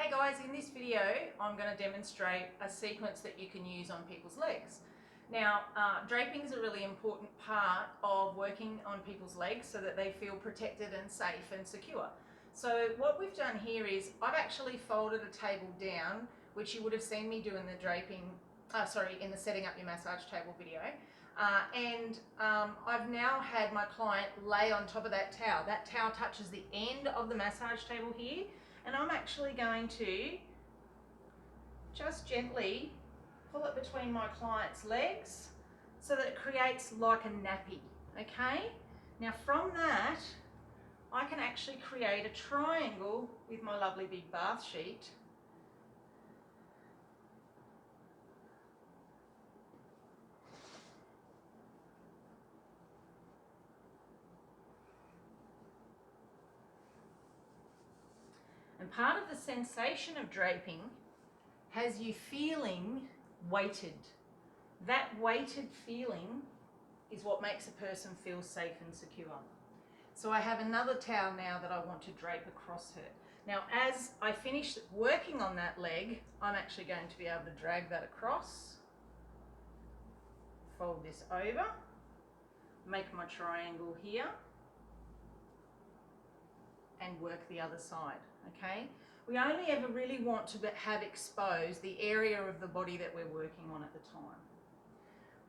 Hey guys, in this video I'm going to demonstrate a sequence that you can use on people's legs. Now, draping is a really important part of working on people's legs so that they feel protected and safe and secure. So what we've done here is I've actually folded a table down, which you would have seen me do in the in the setting up your massage table video. I've now had my client lay on top of that towel. That towel touches the end of the massage table here, and I'm actually going to just gently pull it between my client's legs so that it creates like a nappy, okay? Now from that, I can actually create a triangle with my lovely big bath sheet. And part of the sensation of draping has you feeling weighted. That weighted feeling is what makes a person feel safe and secure. So I have another towel now that I want to drape across her. Now, as I finish working on that leg, I'm actually going to be able to drag that across, fold this over, make my triangle here, and work the other side, okay? We only ever really want to have exposed the area of the body that we're working on at the time.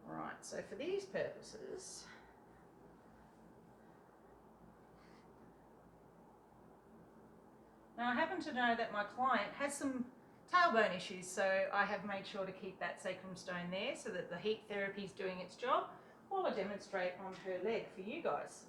All right, so for these purposes, now I happen to know that my client has some tailbone issues, so I have made sure to keep that sacrum stone there so that the heat therapy is doing its job while I demonstrate on her leg for you guys.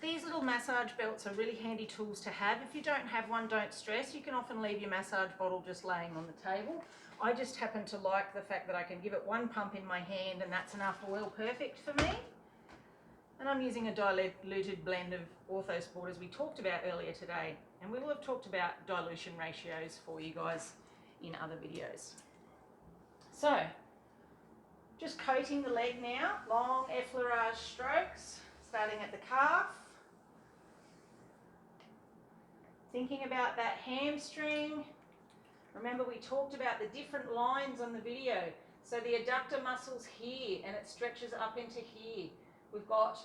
These little massage belts are really handy tools to have. If you don't have one, don't stress. You can often leave your massage bottle just laying on the table. I just happen to like the fact that I can give it one pump in my hand and that's enough oil perfect for me. And I'm using a diluted blend of Orthosport as we talked about earlier today. And we will have talked about dilution ratios for you guys in other videos. So, just coating the leg now, long effleurage strokes, starting at the calf. Thinking about that hamstring. Remember, we talked about the different lines on the video. So the adductor muscle's here and it stretches up into here. We've got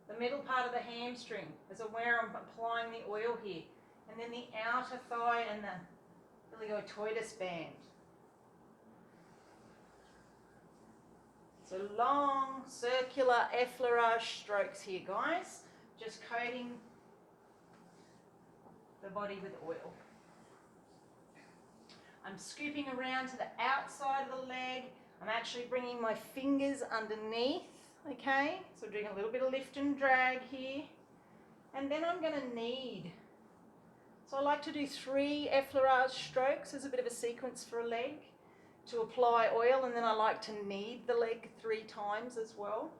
the middle part of the hamstring as where I'm applying the oil here. And then the outer thigh and the iliopsoas band. So long circular effleurage strokes here, guys. Just coating the body with oil. I'm scooping around to the outside of the leg. I'm actually bringing my fingers underneath, okay? So doing a little bit of lift and drag here. And then I'm going to knead. So I like to do 3 effleurage strokes as a bit of a sequence for a leg to apply oil, and then I like to knead the leg 3 times as well.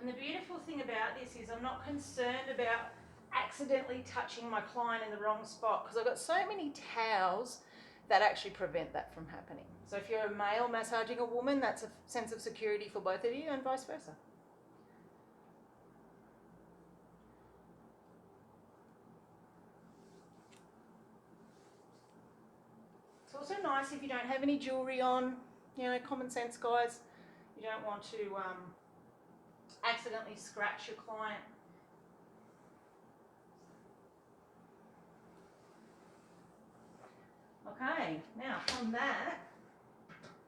And the beautiful thing about this is I'm not concerned about accidentally touching my client in the wrong spot, because I've got so many towels that actually prevent that from happening. So if you're a male massaging a woman, that's a sense of security for both of you, and vice versa. It's also nice if you don't have any jewelry on, you know, common sense, guys. You don't want to accidentally scratch your client. Okay, now from that,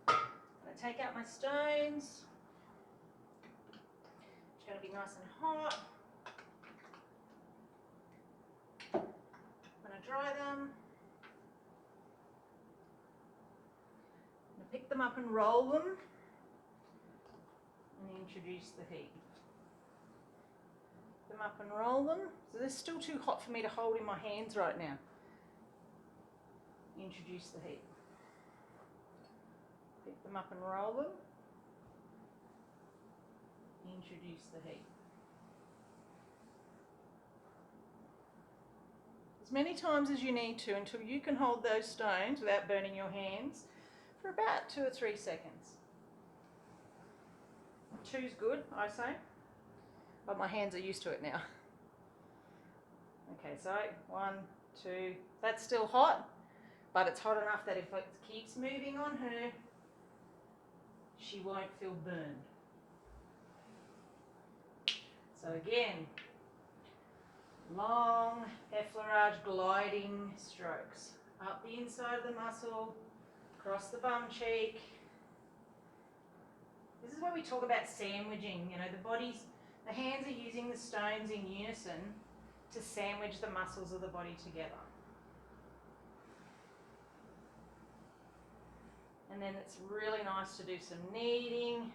I'm going to take out my stones. It's going to be nice and hot. I'm going to dry them. I'm going to pick them up and roll them and introduce the heat. Them up and roll them. So they're still too hot for me to hold in my hands right now. Introduce the heat. Pick them up and roll them. Introduce the heat. As many times as you need to until you can hold those stones without burning your hands for about 2 or 3 seconds. 2's good, I say, but my hands are used to it now. Okay, so 1, 2, that's still hot, but it's hot enough that if it keeps moving on her, she won't feel burned. So again, long effleurage gliding strokes up the inside of the muscle, across the bum cheek. This is where we talk about sandwiching. You know, the hands are using the stones in unison to sandwich the muscles of the body together. And then it's really nice to do some kneading.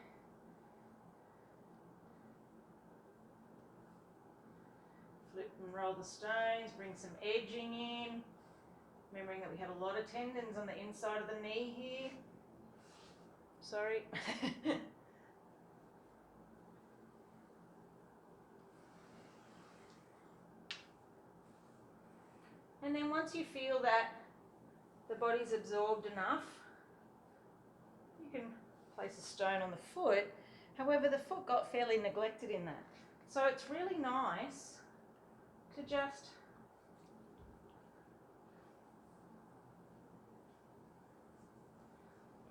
Flip and roll the stones, bring some edging in. Remembering that we have a lot of tendons on the inside of the knee here. Sorry. And then once you feel that the body's absorbed enough, you can place a stone on the foot. However, the foot got fairly neglected in that. So it's really nice to just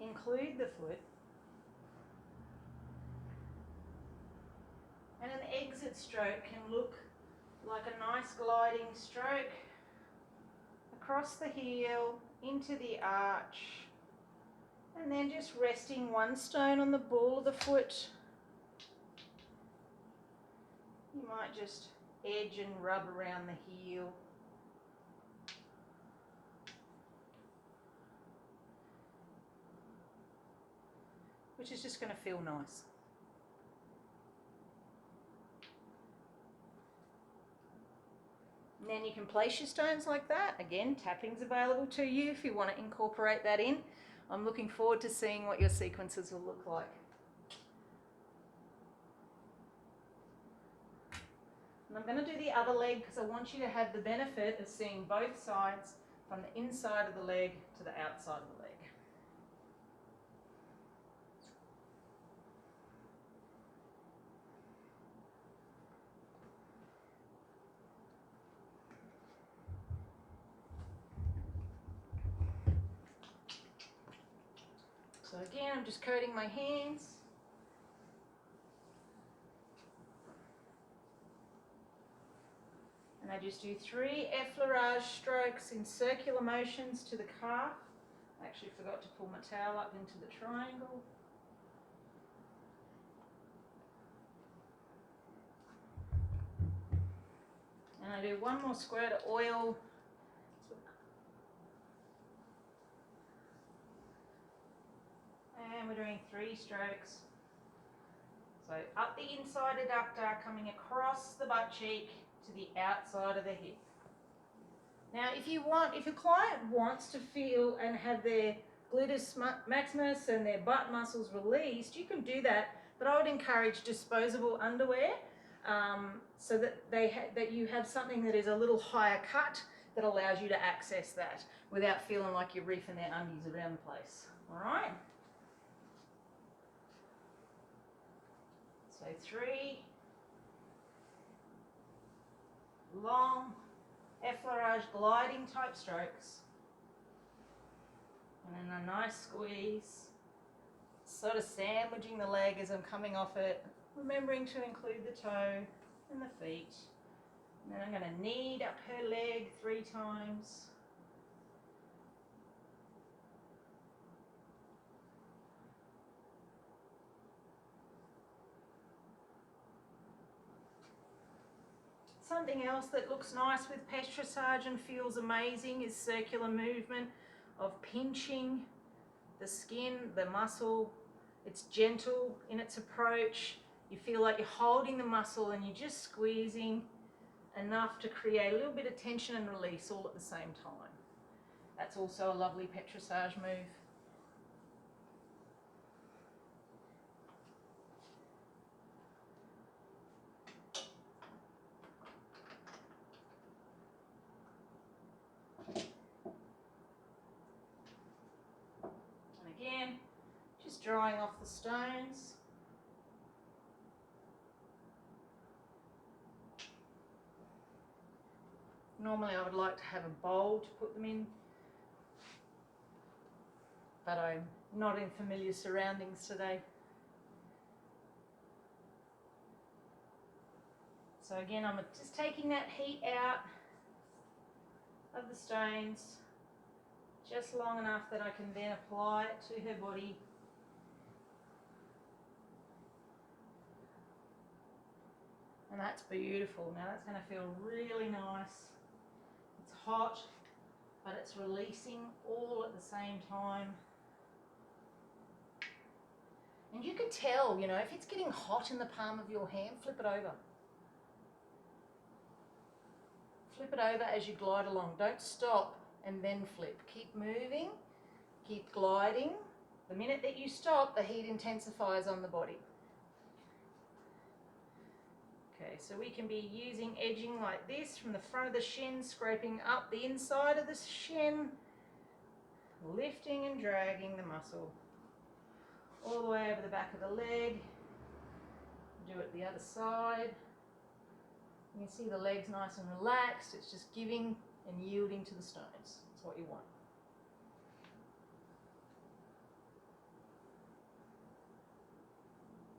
include the foot. And an exit stroke can look like a nice gliding stroke across the heel, into the arch, and then just resting one stone on the ball of the foot. You might just edge and rub around the heel. Which is just going to feel nice. And then you can place your stones like that. Again, tapping's available to you if you want to incorporate that in. I'm looking forward to seeing what your sequences will look like. And I'm going to do the other leg because I want you to have the benefit of seeing both sides from the inside of the leg to the outside of the leg. So again, I'm just coating my hands. And I just do 3 effleurage strokes in circular motions to the calf. I actually forgot to pull my towel up into the triangle. And I do one more squirt of oil. And we're doing 3 strokes. So up the inside adductor, coming across the butt cheek to the outside of the hip. Now if your client wants to feel and have their gluteus maximus and their butt muscles released, you can do that, but I would encourage disposable underwear so that you have something that is a little higher cut that allows you to access that without feeling like you're reefing their undies around the place. All right? So 3 long effleurage gliding type strokes, and then a nice squeeze, sort of sandwiching the leg as I'm coming off it, remembering to include the toe and the feet. And then I'm going to knead up her leg 3 times. Something else that looks nice with petrissage and feels amazing is circular movement of pinching the skin, the muscle. It's gentle in its approach. You feel like you're holding the muscle and you're just squeezing enough to create a little bit of tension and release all at the same time. That's also a lovely petrissage move. drying off the stones. Normally I would like to have a bowl to put them in, but I'm not in familiar surroundings today. So again, I'm just taking that heat out of the stones just long enough that I can then apply it to her body. And that's beautiful. Now that's going to feel really nice. It's hot, but it's releasing all at the same time. And you can tell, you know, if it's getting hot in the palm of your hand, flip it over. Flip it over as you glide along. Don't stop and then flip. Keep moving, keep gliding. The minute that you stop, the heat intensifies on the body. Okay, so we can be using edging like this from the front of the shin, scraping up the inside of the shin, lifting and dragging the muscle all the way over the back of the leg. Do it the other side. You can see the legs nice and relaxed. It's just giving and yielding to the stones. That's what you want.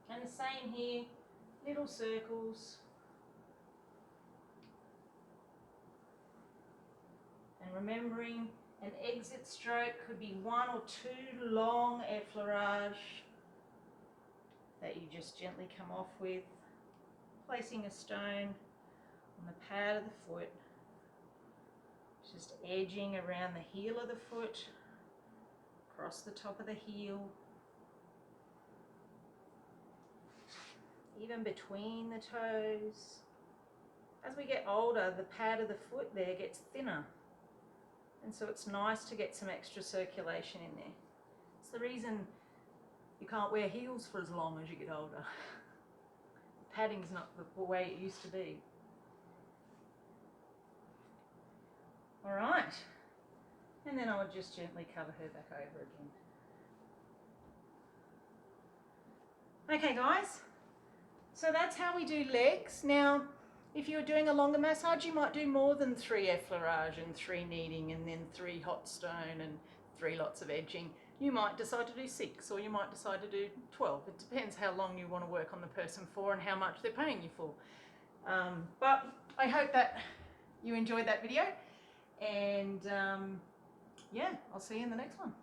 And the same here, little circles. And remembering an exit stroke could be 1 or 2 long effleurage that you just gently come off with, placing a stone on the pad of the foot, just edging around the heel of the foot, across the top of the heel, even between the toes. As we get older, the pad of the foot there gets thinner, and so it's nice to get some extra circulation in there. It's the reason you can't wear heels for as long as you get older. Padding's not the way it used to be. All right, and then I would just gently cover her back over again. Okay guys, so that's how we do legs. Now, if you're doing a longer massage, you might do more than 3 effleurage and 3 kneading and then 3 hot stone and 3 lots of edging. You might decide to do 6, or you might decide to do 12. It depends how long you want to work on the person for and how much they're paying you for. But I hope that you enjoyed that video, and yeah, I'll see you in the next one.